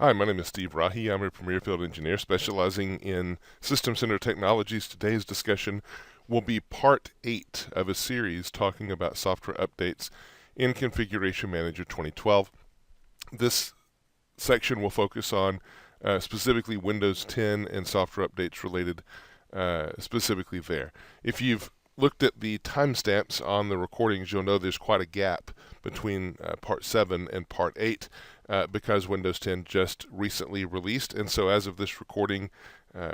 Hi, my name is Steve Rahi. I'm a Premier Field Engineer specializing in System Center technologies. Today's discussion will be part 8 of a series talking about software updates in Configuration Manager 2012. This section will focus on specifically Windows 10 and software updates related specifically there. If you've looked at the timestamps on the recordings, you'll know there's quite a gap between Part 7 and Part 8 because Windows 10 just recently released. And so as of this recording,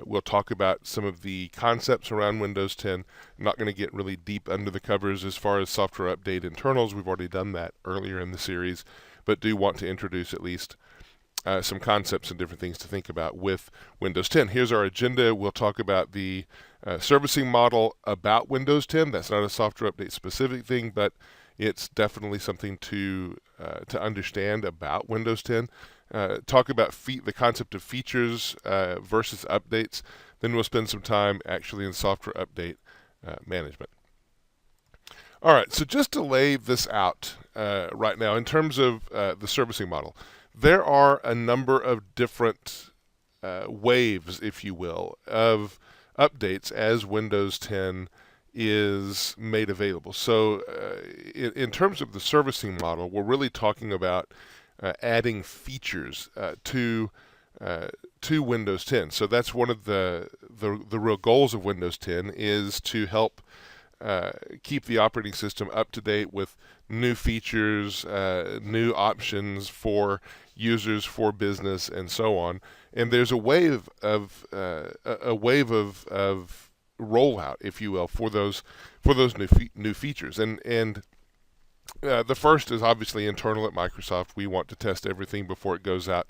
we'll talk about some of the concepts around Windows 10. I'm not going to get really deep under the covers as far as software update internals. We've already done that earlier in the series, but do want to introduce at least some concepts and different things to think about with Windows 10. Here's our agenda. We'll talk about the servicing model about Windows 10. That's not a software update specific thing, but it's definitely something to understand about Windows 10. Talk about the concept of features versus updates. Then we'll spend some time actually in software update management. All right, so just to lay this out right now in terms of the servicing model, there are a number of different waves, if you will, of updates as Windows 10 is made available. So in terms of the servicing model, we're really talking about adding features to Windows 10. So that's one of the real goals of Windows 10 is to help keep the operating system up to date with new features, new options for users, for business, and so on. And there's a wave of rollout, if you will, for those new features. And the first is obviously internal at Microsoft. We want to test everything before it goes out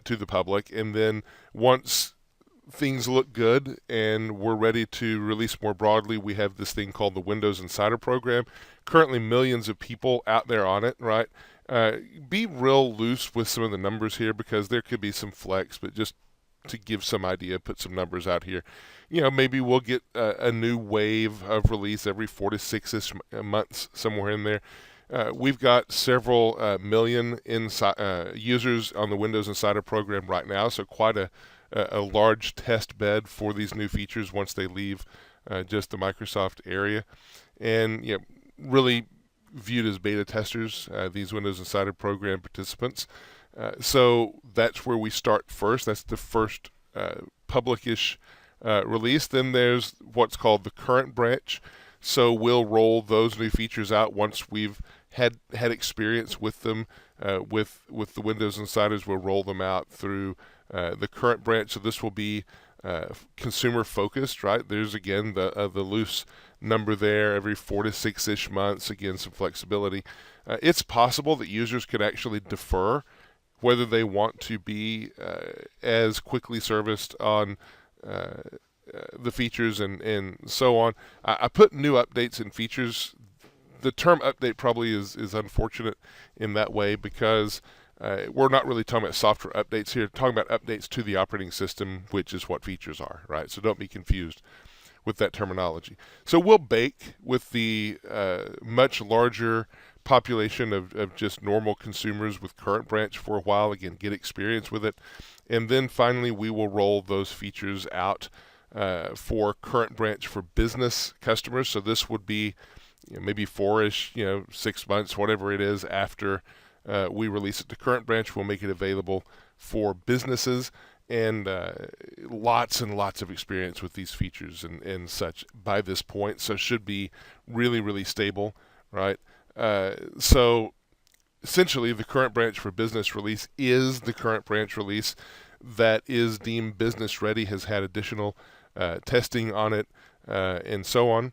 to the public, and then once things look good and we're ready to release more broadly, we have this thing called the Windows Insider Program. Currently millions of people out there on it, right? Be real loose with some of the numbers here because there could be some flex, but just to give some idea, put some numbers out here. Maybe we'll get a new wave of release every 4 to 6-ish months, somewhere in there. We've got several million users on the Windows Insider Program right now, so quite a large test bed for these new features once they leave just the Microsoft area, and really viewed as beta testers, these Windows Insider Program participants. So that's where we start first. That's the first public-ish release. Then there's what's called the current branch. So we'll roll those new features out once we've had experience with them. With the Windows Insiders, we'll roll them out through the current branch. So this will be consumer focused, right? There's again the loose number there every 4 to 6-ish months. Again, some flexibility. It's possible that users could actually defer whether they want to be as quickly serviced on the features and so on. I put new updates and features. The term update probably is unfortunate in that way because we're not really talking about software updates here. We're talking about updates to the operating system, which is what features are, right? So don't be confused with that terminology. So we'll bake with the much larger population of just normal consumers with current branch for a while, again, get experience with it. And then finally, we will roll those features out for current branch for business customers. So this would be maybe 4-ish, 6 months, whatever it is after we release it to current branch. We'll make it available for businesses, and lots and lots of experience with these features and such by this point. So should be really, really stable, right? So essentially, the current branch for business release is the current branch release that is deemed business ready, has had additional testing on it, and so on,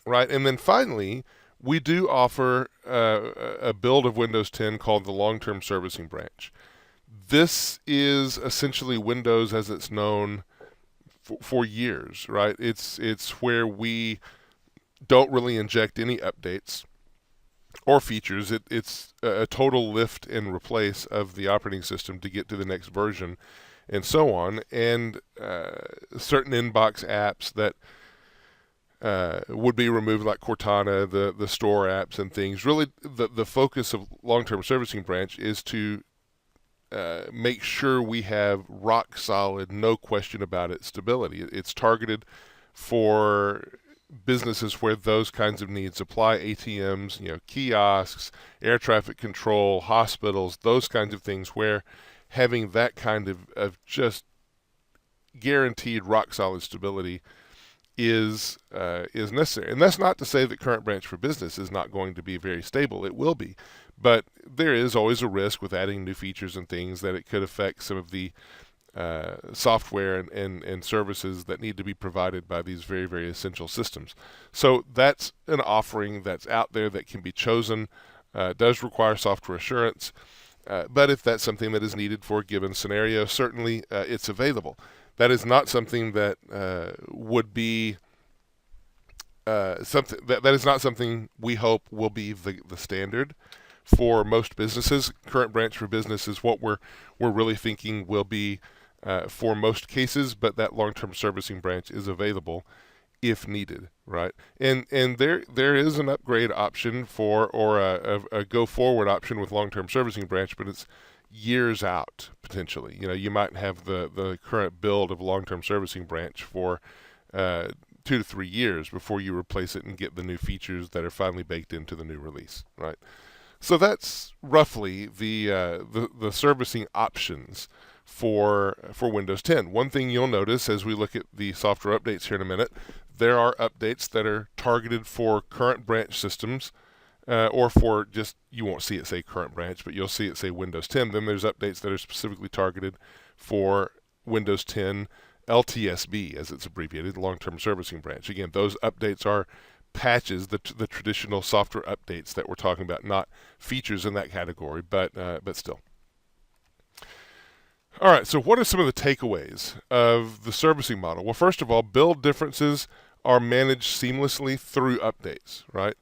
right? And then finally, we do offer a build of Windows 10 called the long-term servicing branch. This is essentially Windows as it's known for years, right? It's where we don't really inject any updates or features. It's a total lift and replace of the operating system to get to the next version, and so on. And certain inbox apps that would be removed, like Cortana, the store apps and things. Really, the focus of long-term servicing branch is to make sure we have rock solid, no question about it, stability. It's targeted for businesses where those kinds of needs apply: ATMs, kiosks, air traffic control, hospitals, those kinds of things where having that kind of just guaranteed rock solid stability is necessary. And that's not to say that current branch for business is not going to be very stable. It will be, but there is always a risk with adding new features and things that it could affect some of the software and services that need to be provided by these very, very essential systems. So that's an offering that's out there that can be chosen. Does require software assurance, but if that's something that is needed for a given scenario, certainly it's available. That is not something that would be something that is not something we hope will be the standard for most businesses. Current branch for business is what we're really thinking will be for most cases, but that long-term servicing branch is available if needed, right? And there is an upgrade option for, or a go forward option with long-term servicing branch, but it's years out potentially. You might have the current build of long-term servicing branch for 2 to 3 years before you replace it and get the new features that are finally baked into the new release, right? So that's roughly the servicing options for Windows 10. One thing you'll notice as we look at the software updates here in a minute, there are updates that are targeted for current branch systems, or for just, you won't see it say current branch, but you'll see it say Windows 10. Then there's updates that are specifically targeted for Windows 10 LTSB, as it's abbreviated, long-term servicing branch. Again, those updates are patches, the traditional software updates that we're talking about, not features in that category, but still. All right, so what are some of the takeaways of the servicing model? Well, first of all, build differences are managed seamlessly through updates, right?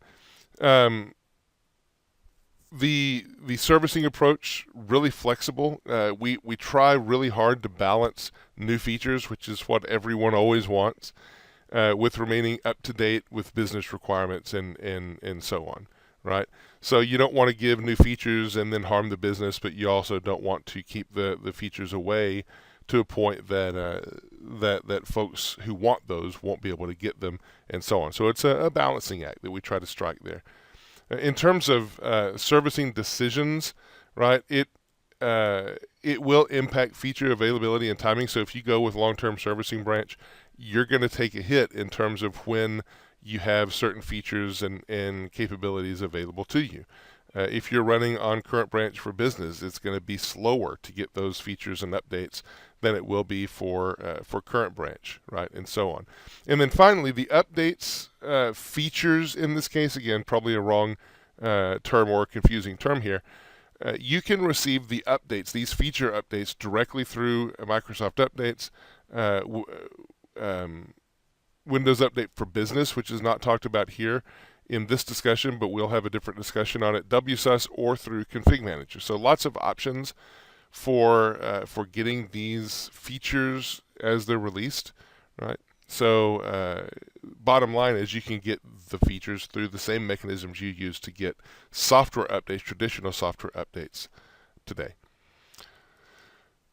The servicing approach, really flexible. We try really hard to balance new features, which is what everyone always wants, with remaining up to date with business requirements and so on, right? So you don't want to give new features and then harm the business, but you also don't want to keep the features away to a point that that folks who want those won't be able to get them, and so on. So it's a balancing act that we try to strike there. In terms of servicing decisions, right, it will impact feature availability and timing. So if you go with long-term servicing branch, you're going to take a hit in terms of when you have certain features and capabilities available to you. If you're running on current branch for business, it's going to be slower to get those features and updates than it will be for current branch, right, and so on. And then finally, the updates, features in this case, again, probably a wrong term or a confusing term here. You can receive the updates, these feature updates, directly through Microsoft Updates, Windows Update for Business, which is not talked about here in this discussion, but we'll have a different discussion on it, WSUS, or through ConfigMgr. So lots of options for getting these features as they're released, right? So bottom line is you can get the features through the same mechanisms you use to get software updates, traditional software updates today.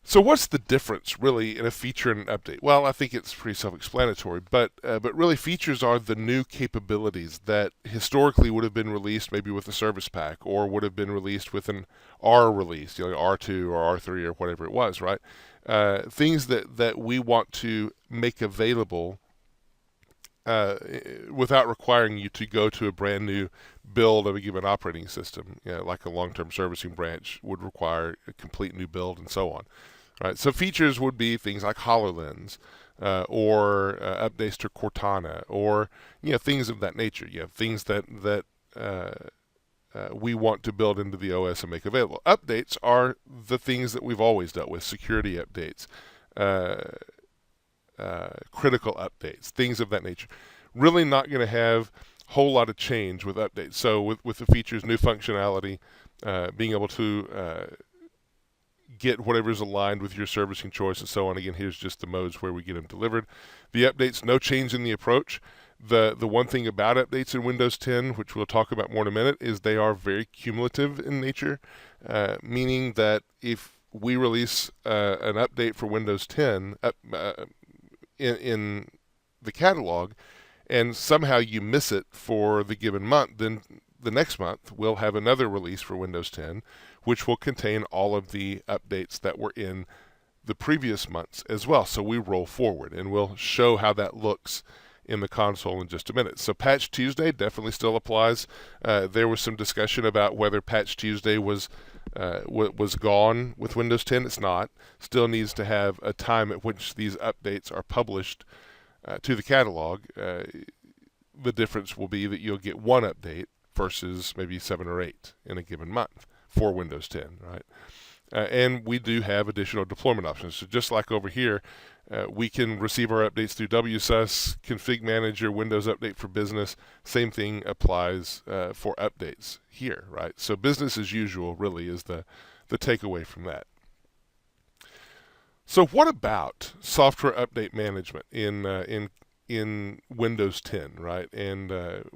So what's the difference really in a feature and an update? Well, I think it's pretty self-explanatory, but really features are the new capabilities that historically would have been released maybe with a service pack, or would have been released with an R release, R2 or R3 or whatever it was, right? Things that we want to make available without requiring you to go to a brand new build of a given operating system, like a long-term servicing branch would require a complete new build and so on. Right? So features would be things like HoloLens, or updates to Cortana, or things of that nature. Things that we want to build into the OS and make available. Updates are the things that we've always dealt with: security updates, critical updates, things of that nature. Really not going to have a whole lot of change with updates. So with the features, new functionality, being able to get whatever's aligned with your servicing choice and so on. Again, here's just the modes where we get them delivered. The updates, no change in the approach. The one thing about updates in Windows 10, which we'll talk about more in a minute, is they are very cumulative in nature, meaning that if we release an update for Windows 10 in the catalog, and somehow you miss it for the given month, then the next month we'll have another release for Windows 10, which will contain all of the updates that were in the previous months as well. So we roll forward, and we'll show how that looks in the console in just a minute. So Patch Tuesday definitely still applies. There was some discussion about whether Patch Tuesday was gone with Windows 10. It's not. Still needs to have a time at which these updates are published to the catalog. The difference will be that you'll get one update versus maybe 7 or 8 in a given month for Windows 10, right? And we do have additional deployment options. So just like over here, we can receive our updates through WSUS, ConfigMgr, Windows Update for Business. Same thing applies for updates here, right? So business as usual really is the takeaway from that. So what about software update management in Windows 10, right? And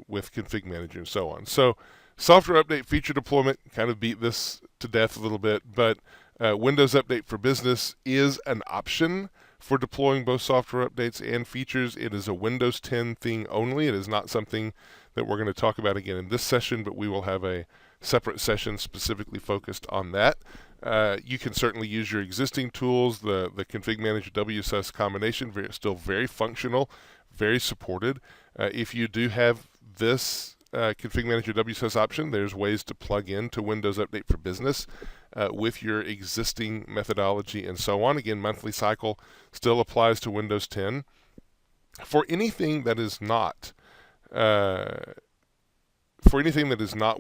with ConfigMgr and so on. So software update feature deployment kind of beat this to death a little bit, but Windows Update for Business is an option for deploying both software updates and features. It is a Windows 10 thing only. It is not something that we're going to talk about again in this session, but we will have a separate session specifically focused on that. You can certainly use your existing tools. The ConfigMgr WSUS combination, still very functional, very supported. If you do have this ConfigMgr WSUS option, there's ways to plug into Windows Update for Business with your existing methodology and so on. Again, monthly cycle still applies to Windows 10. For anything that is not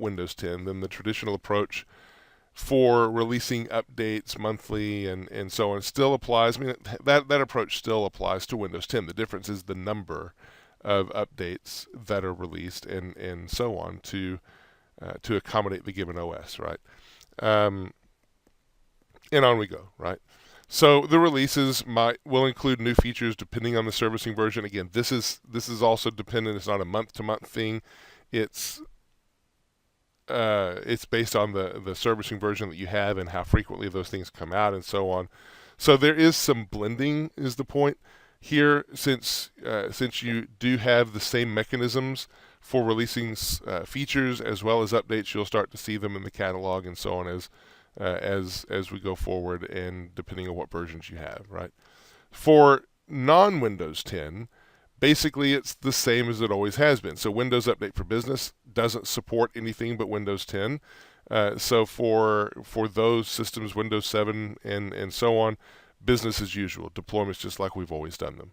Windows 10, then the traditional approach for releasing updates monthly and so on still applies. I mean, that approach still applies to Windows 10. The difference is the number of updates that are released and so on to accommodate the given OS, right? And on we go, right? So the releases will include new features depending on the servicing version. Again, this is also dependent. It's not a month-to-month thing. It's based on the servicing version that you have and how frequently those things come out and so on. So there is some blending is the point here, since you do have the same mechanisms for releasing features as well as updates. You'll start to see them in the catalog and so on as we go forward, and depending on what versions you have, right? For non-Windows 10, basically it's the same as it always has been. So Windows Update for Business doesn't support anything but Windows 10. So for those systems, Windows 7 and so on, business as usual, deployments just like we've always done them.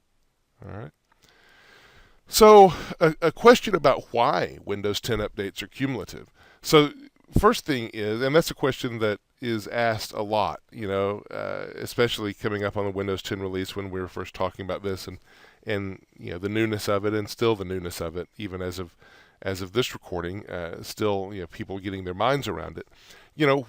All right. So a question about why Windows 10 updates are cumulative. So first thing is, and that's a question that is asked a lot, especially coming up on the Windows 10 release when we were first talking about this, and the newness of it, and still the newness of it, even as of this recording, still people getting their minds around it.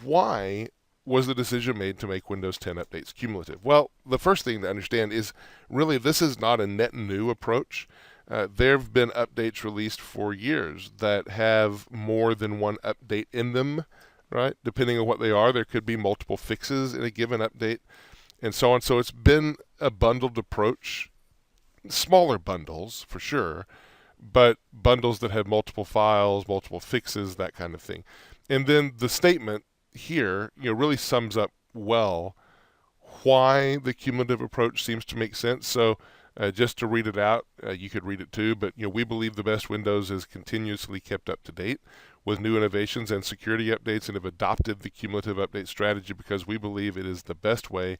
Why was the decision made to make Windows 10 updates cumulative? Well, the first thing to understand is really this is not a net new approach. There have been updates released for years that have more than one update in them, right? Depending on what they are, there could be multiple fixes in a given update and so on. So it's been a bundled approach, smaller bundles for sure, but bundles that have multiple files, multiple fixes, that kind of thing. And then the statement here, really sums up well why the cumulative approach seems to make sense. So just to read it out, you could read it too, but we believe the best Windows is continuously kept up to date with new innovations and security updates, and have adopted the cumulative update strategy because we believe it is the best way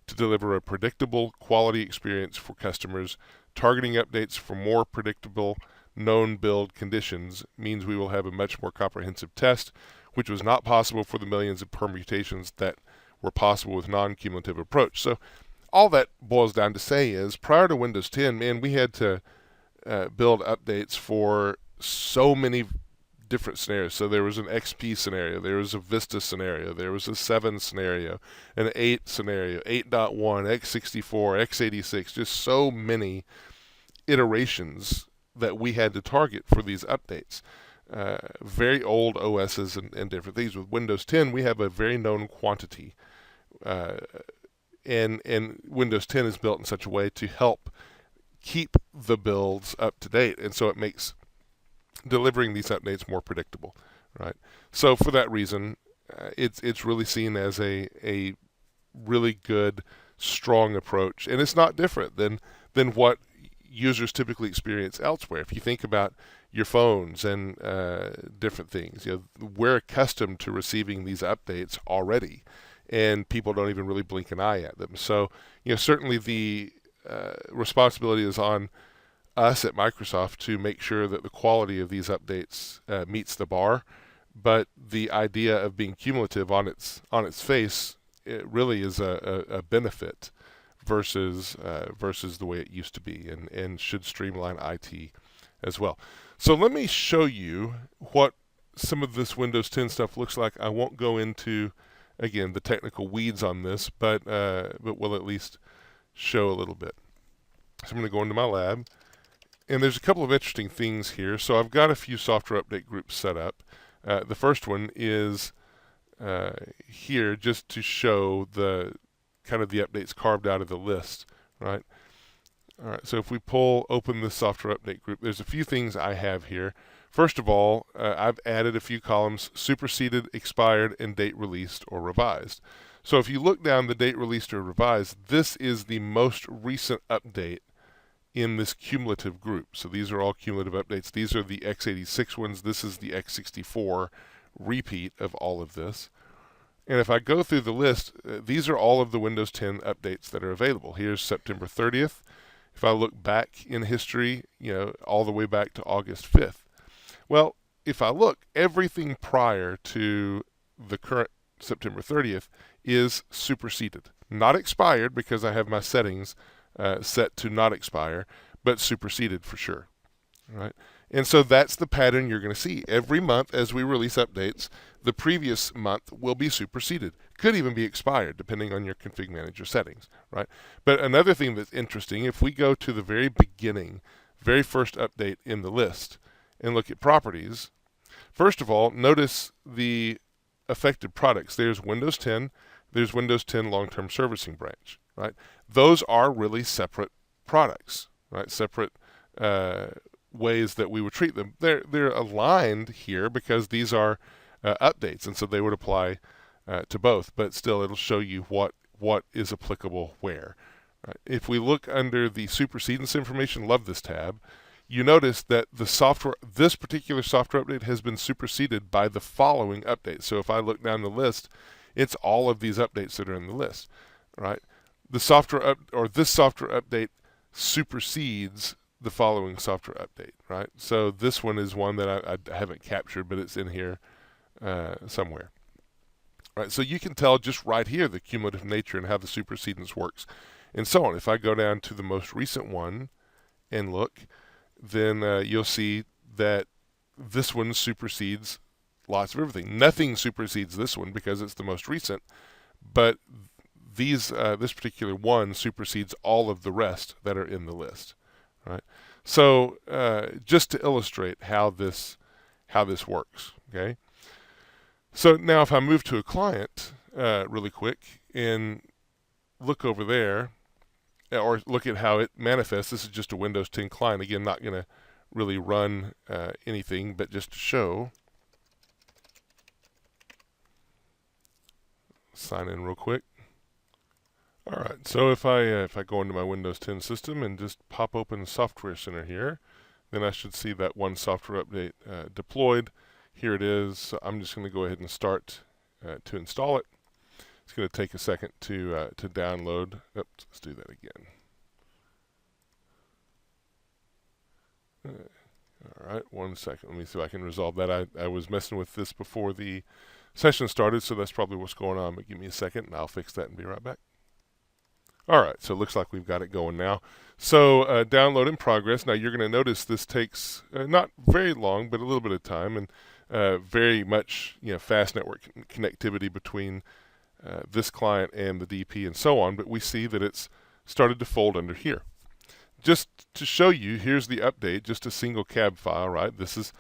to deliver a predictable quality experience for customers. Targeting updates for more predictable known build conditions means we will have a much more comprehensive test, which was not possible for the millions of permutations that were possible with non-cumulative approach. So all that boils down to say is, prior to Windows 10, man, we had to build updates for so many different scenarios. So there was an XP scenario, there was a Vista scenario, there was a 7 scenario, an 8 scenario, 8.1, x64, x86, just so many iterations that we had to target for these updates. Very old OSs and different things. With Windows 10, we have a very known quantity and Windows 10 is built in such a way to help keep the builds up to date, and so it makes delivering these updates more predictable, right? So for that reason, it's really seen as a really good, strong approach, and it's not different than what users typically experience elsewhere. If you think about your phones and different things, we're accustomed to receiving these updates already, and people don't even really blink an eye at them. So, certainly the responsibility is on us at Microsoft to make sure that the quality of these updates meets the bar. But the idea of being cumulative on its face, it really is a benefit versus the way it used to be, and should streamline IT as well. So let me show you what some of this Windows 10 stuff looks like. I won't go into, again, the technical weeds on this, but we'll at least show a little bit. So I'm going to go into my lab, and there's a couple of interesting things here. So I've got a few software update groups set up. The first one is here just to show the kind of the updates carved out of the list, right? All right, so if we open this software update group, there's a few things I have here. First of all, I've added a few columns: superseded, expired, and date released or revised. So if you look down the date released or revised, this is the most recent update in this cumulative group. So these are all cumulative updates. These are the x86 ones. This is the x64 repeat of all of this. And if I go through the list, these are all of the Windows 10 updates that are available. Here's September 30th. If I look back in history, all the way back to August 5th. Well, if I look, everything prior to the current September 30th is superseded. Not expired, because I have my settings set to not expire, but superseded for sure. All right? And so that's the pattern you're going to see. Every month as we release updates, the previous month will be superseded. Could even be expired, depending on your ConfigMgr settings, right? But another thing that's interesting, if we go to the very beginning, very first update in the list, and look at properties, first of all, notice the affected products. There's Windows 10, there's Windows 10 long-term servicing branch, right? Those are really separate products, right? Separate ways that we would treat them. They're aligned here because these are updates, and so they would apply to both. But still, it'll show you what is applicable where. Right? If we look under the supersedence information, love this tab, you notice that this particular software update has been superseded by the following updates. So if I look down the list, it's all of these updates that are in the list, right? This software update supersedes the following software update, right? So this one is one that I haven't captured, but it's in here somewhere. Right, so you can tell just right here the cumulative nature and how the supersedence works, and so on. If I go down to the most recent one and look, then you'll see that this one supersedes lots of everything. Nothing supersedes this one because it's the most recent, but this particular one supersedes all of the rest that are in the list. Right. So just to illustrate how this works. Okay. So now if I move to a client really quick and look over there, or look at how it manifests. This is just a Windows 10 client. Again, not going to really run anything, but just to show. Sign in real quick. All right, so if I go into my Windows 10 system and just pop open Software Center here, then I should see that one software update deployed. Here it is. So I'm just going to go ahead and start to install it. It's going to take a second to download. Oops, let's do that again. All right, 1 second. Let me see if I can resolve that. I was messing with this before the session started, so that's probably what's going on. But give me a second, and I'll fix that and be right back. All right, so it looks like we've got it going now. So download in progress. Now you're going to notice this takes not very long, but a little bit of time, and very much fast network connectivity between this client and the DP and so on. But we see that it's started to fold under here. Just to show you, here's the update, just a single cab file, right? This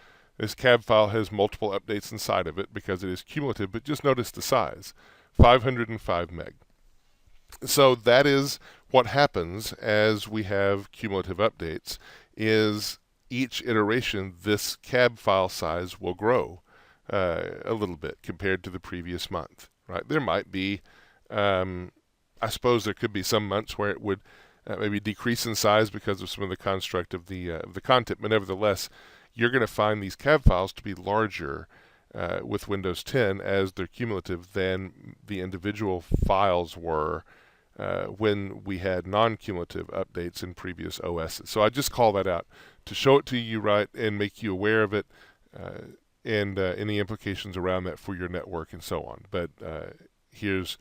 cab file has multiple updates inside of it because it is cumulative, but just notice the size, 505 meg. So that is what happens as we have cumulative updates, is each iteration this cab file size will grow a little bit compared to the previous month. Right? There might be, I suppose there could be some months where it would maybe decrease in size because of some of the construct of the content, but nevertheless, you're going to find these cab files to be larger with Windows 10 as they're cumulative than the individual files were when we had non-cumulative updates in previous OSs. So I just call that out to show it to you right and make you aware of it and any implications around that for your network and so on. But here's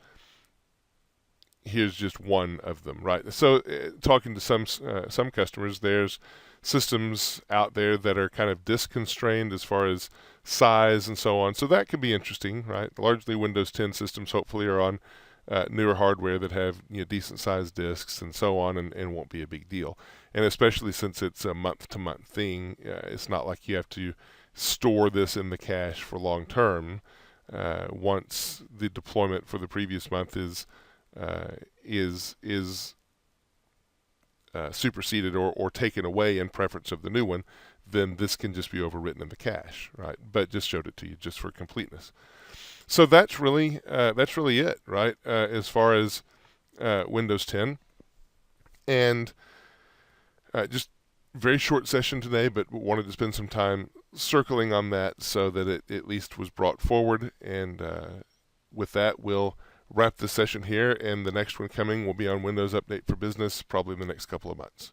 just one of them, right? So talking to some customers, there's systems out there that are kind of disk constrained as far as size and so on. So that can be interesting, right? Largely Windows 10 systems hopefully are on newer hardware that have decent sized disks and so on, and won't be a big deal. And especially since it's a month-to-month thing, it's not like you have to store this in the cache for long term. Once the deployment for the previous month is superseded or taken away in preference of the new one, then this can just be overwritten in the cache, right? But just showed it to you just for completeness. So that's really it, right? As far as Windows 10, and just very short session today, but wanted to spend some time circling on that so that it at least was brought forward. And with that, we'll wrap this session here, and the next one coming will be on Windows Update for Business, probably in the next couple of months.